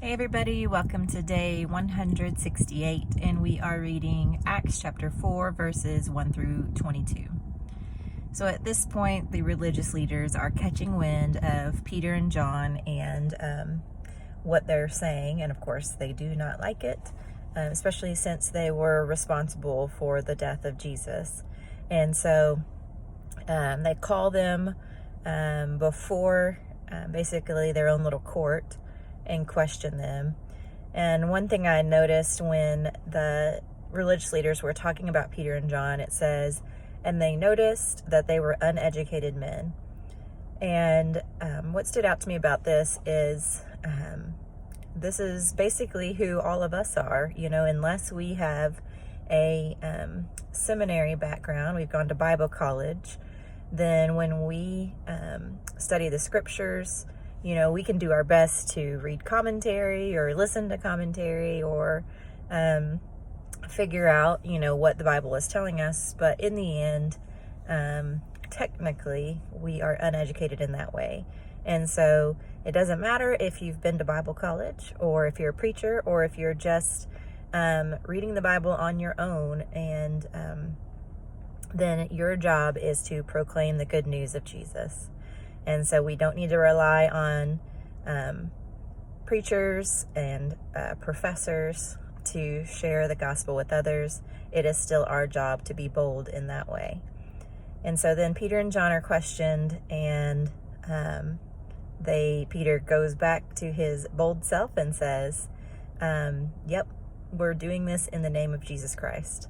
Hey everybody, welcome to day 168, and we are reading Acts chapter 4 verses 1 through 22. So at this point, the religious leaders are catching wind of Peter and John and what they're saying, and of course they do not like it, especially since they were responsible for the death of Jesus. And so they call them before basically their own little court and question them. And one thing I noticed when the religious leaders were talking about Peter and John, it says, and they noticed that they were uneducated men. And what stood out to me about this is basically who all of us are, unless we have a seminary background, we've gone to Bible college, then when we study the scriptures, we can do our best to read commentary or listen to commentary or figure out, what the Bible is telling us. But in the end, technically, we are uneducated in that way. And so it doesn't matter if you've been to Bible college or if you're a preacher or if you're just reading the Bible on your own, and then your job is to proclaim the good news of Jesus. And so we don't need to rely on preachers and professors to share the gospel with others. It is still our job to be bold in that way. And so then Peter and John are questioned, and Peter goes back to his bold self and says, yep, we're doing this in the name of Jesus Christ.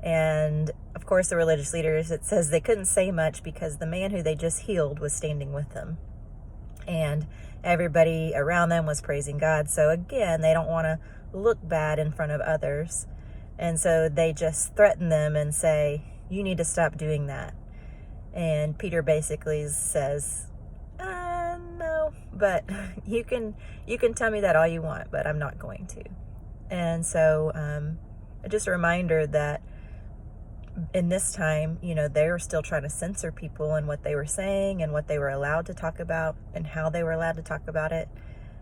And of course, the religious leaders, it says they couldn't say much because the man who they just healed was standing with them. And everybody around them was praising God. So again, they don't want to look bad in front of others. And so they just threaten them and say, you need to stop doing that. And Peter basically says, no, but you can tell me that all you want, but I'm not going to. And so just a reminder that in this time, they were still trying to censor people and what they were saying and what they were allowed to talk about and how they were allowed to talk about it.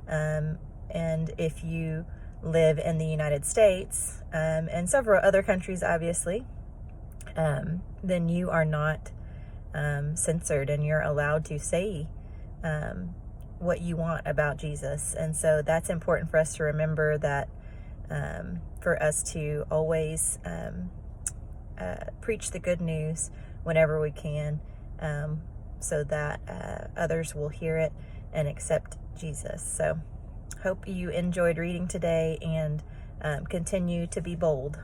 And if you live in the United States and several other countries, obviously, then you are not censored and you're allowed to say what you want about Jesus. And so that's important for us to remember, that for us to always preach the good news whenever we can, so that others will hear it and accept Jesus. So hope you enjoyed reading today, and continue to be bold.